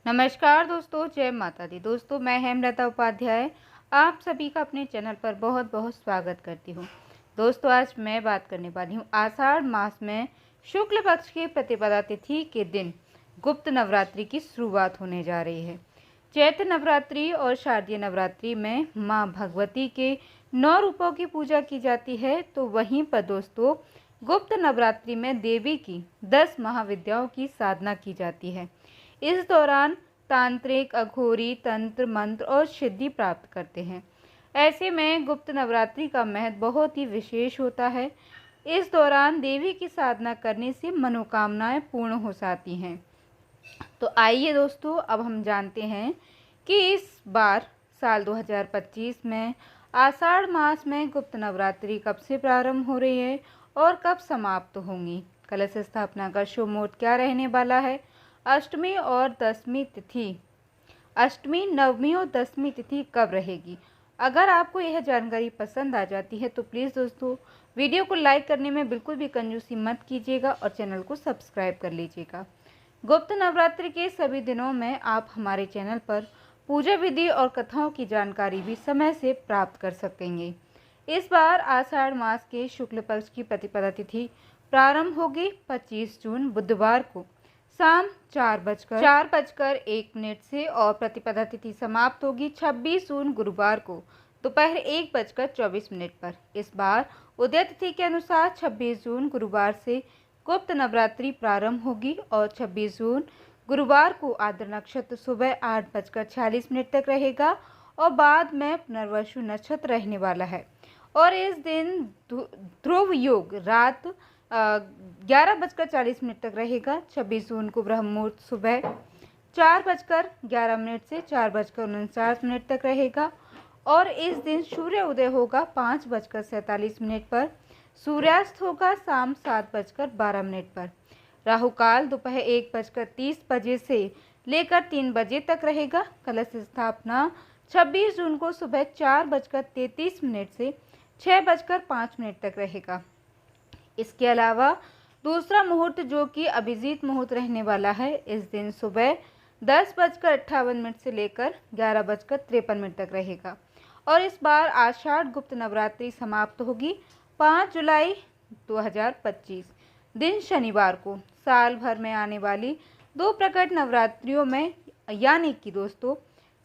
नमस्कार दोस्तों, जय माता दी। दोस्तों, मैं हेमलता उपाध्याय आप सभी का अपने चैनल पर बहुत बहुत स्वागत करती हूँ। दोस्तों, आज मैं बात करने वाली हूँ आषाढ़ मास में शुक्ल पक्ष की प्रतिपदा तिथि के दिन गुप्त नवरात्रि की शुरुआत होने जा रही है। चैत्र नवरात्रि और शारदीय नवरात्रि में माँ भगवती के 9 रूपों की पूजा की जाती है, तो वहीं पर दोस्तों गुप्त नवरात्रि में देवी की 10 महाविद्याओं की साधना की जाती है। इस दौरान तांत्रिक, अघोरी, तंत्र, मंत्र और सिद्धि प्राप्त करते हैं। ऐसे में गुप्त नवरात्रि का महत्व बहुत ही विशेष होता है। इस दौरान देवी की साधना करने से मनोकामनाएं पूर्ण हो जाती हैं। तो आइए दोस्तों, अब हम जानते हैं कि इस बार साल 2025 में आषाढ़ मास में गुप्त नवरात्रि कब से प्रारंभ हो रही है और कब समाप्त होंगी। कलश स्थापना का शुभ मुहूर्त क्या रहने वाला है। अष्टमी और दशमी तिथि, अष्टमी, नवमी और दशमी तिथि कब रहेगी। अगर आपको यह जानकारी पसंद आ जाती है तो प्लीज़ दोस्तों वीडियो को लाइक करने में बिल्कुल भी कंजूसी मत कीजिएगा और चैनल को सब्सक्राइब कर लीजिएगा। गुप्त नवरात्रि के सभी दिनों में आप हमारे चैनल पर पूजा विधि और कथाओं की जानकारी भी समय से प्राप्त कर सकेंगे। इस बार आषाढ़ मास के शुक्ल पक्ष की प्रतिपदा तिथि प्रारंभ होगी 25 जून बुधवार को शाम 4:01 से और प्रतिपदा तिथि समाप्त होगी 26 जून गुरुवार को दोपहर 1:24 पर। इस बार उदय तिथि के अनुसार 26 जून गुरुवार से गुप्त नवरात्रि प्रारंभ होगी और 26 जून गुरुवार को आद्र नक्षत्र सुबह 8:46 तक रहेगा और बाद में पुनर्वसु नक्षत्र रहने वाला है। और इस दिन ध्रुव योग रात 11:40 तक रहेगा। 26 जून को ब्रह्म मुहूर्त सुबह 4:11 से 4:49 तक रहेगा और इस दिन सूर्य उदय होगा 5:47 पर। सूर्यास्त होगा शाम 7:12 पर। राहु काल दोपहर 1:30 से लेकर 3 बजे तक रहेगा। कलश स्थापना 26 जून को सुबह 4:33 से 6:05 तक रहेगा। इसके अलावा दूसरा मुहूर्त जो कि अभिजीत मुहूर्त रहने वाला है, इस दिन सुबह 10:58 से लेकर 11:53 तक रहेगा। और इस बार आषाढ़ गुप्त नवरात्रि समाप्त होगी 5 जुलाई 2025 दिन शनिवार को। साल भर में आने वाली 2 प्रकट नवरात्रियों में यानी कि दोस्तों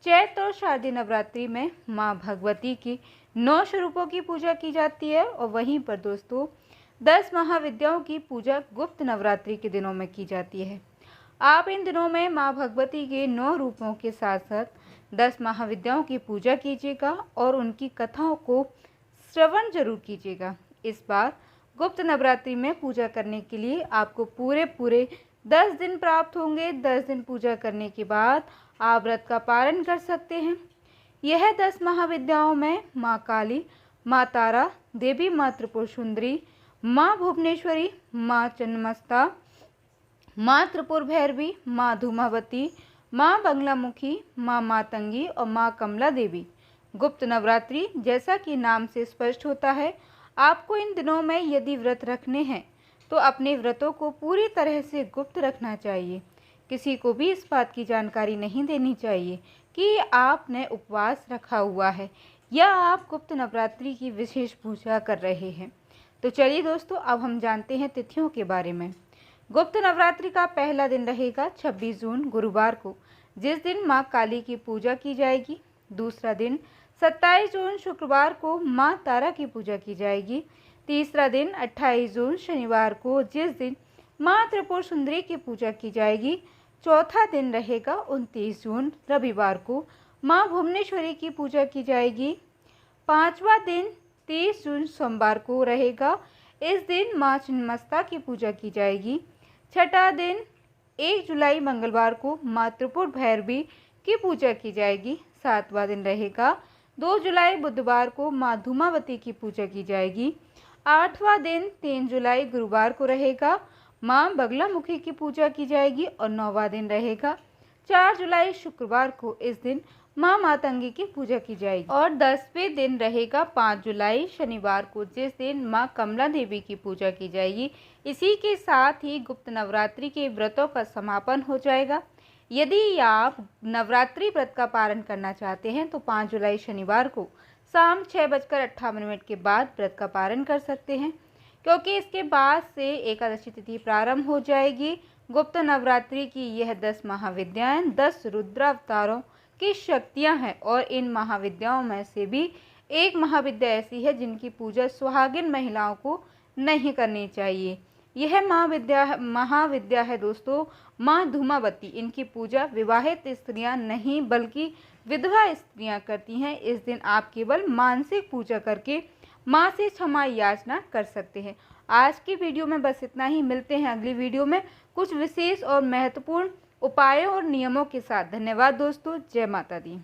चैत्र और शारदीय नवरात्रि में माँ भगवती की 9 स्वरूपों की पूजा की जाती है और वहीं पर दोस्तों 10 महाविद्याओं की पूजा गुप्त नवरात्रि के दिनों में की जाती है। आप इन दिनों में माँ भगवती के 9 रूपों के साथ साथ 10 महाविद्याओं की पूजा कीजिएगा और उनकी कथाओं को श्रवण जरूर कीजिएगा। इस बार गुप्त नवरात्रि में पूजा करने के लिए आपको पूरे 10 दिन प्राप्त होंगे। 10 दिन पूजा करने के बाद आप व्रत का पारण कर सकते हैं। यह 10 महाविद्याओं में माँ काली, माँ तारा देवी, माँ त्रिपुर सुंदरी, माँ भुवनेश्वरी, माँ चन्नमस्ता, माँ त्रिपुर भैरवी, माँ धूमावती, माँ बंगलामुखी, माँ मातंगी और माँ कमला देवी। गुप्त नवरात्रि जैसा कि नाम से स्पष्ट होता है, आपको इन दिनों में यदि व्रत रखने हैं तो अपने व्रतों को पूरी तरह से गुप्त रखना चाहिए। किसी को भी इस बात की जानकारी नहीं देनी चाहिए कि आपने उपवास रखा हुआ है या आप गुप्त नवरात्रि की विशेष पूजा कर रहे हैं। तो चलिए दोस्तों, अब हम जानते हैं तिथियों के बारे में। गुप्त नवरात्रि का पहला दिन रहेगा 26 जून गुरुवार को, जिस दिन माँ काली की पूजा की जाएगी। दूसरा दिन 27 जून शुक्रवार को माँ तारा की पूजा की जाएगी। तीसरा दिन 28 जून शनिवार को, जिस दिन माँ त्रिपुर सुंदरी की पूजा की जाएगी। चौथा दिन रहेगा 29 जून रविवार को, माँ भुवनेश्वरी की पूजा की जाएगी। पांचवा दिन 30 जून सोमवार को रहेगा। इस दिन माँ छिन्नमस्ता की पूजा की जाएगी। छठा दिन 1 जुलाई मंगलवार को माँ त्रिपुर भैरवी की पूजा की जाएगी। सातवां दिन रहेगा 2 जुलाई बुधवार को माँ धूमावती की पूजा की जाएगी। आठवां दिन 3 जुलाई गुरुवार को रहेगा, माँ बगलामुखी की पूजा की जाएगी। और 9वां दिन रहेगा 4 जुलाई शुक्रवार को, इस दिन माँ मातंगी की पूजा की जाएगी। और 10वें दिन रहेगा 5 जुलाई शनिवार को, जिस दिन माँ कमला देवी की पूजा की जाएगी। इसी के साथ ही गुप्त नवरात्रि के व्रतों का समापन हो जाएगा। यदि आप नवरात्रि व्रत का पारण करना चाहते हैं तो 5 जुलाई शनिवार को शाम 6:58 के बाद व्रत का पारण कर सकते हैं, क्योंकि इसके बाद से एकादशी तिथि प्रारंभ हो जाएगी। गुप्त नवरात्रि की यह 10 महाविद्याएं 10 रुद्रावतारों की शक्तियां हैं और इन महाविद्याओं में से भी एक महाविद्या ऐसी है जिनकी पूजा सुहागिन महिलाओं को नहीं करनी चाहिए। यह महाविद्या है दोस्तों माँ धूमावती। इनकी पूजा विवाहित स्त्रियां नहीं बल्कि विधवा स्त्रियां करती हैं। इस दिन आप केवल मानसिक पूजा करके माँ से क्षमा याचना कर सकते हैं। आज की वीडियो में बस इतना ही। मिलते हैं अगली वीडियो में कुछ विशेष और महत्वपूर्ण उपायों और नियमों के साथ। धन्यवाद दोस्तों। जय माता दी।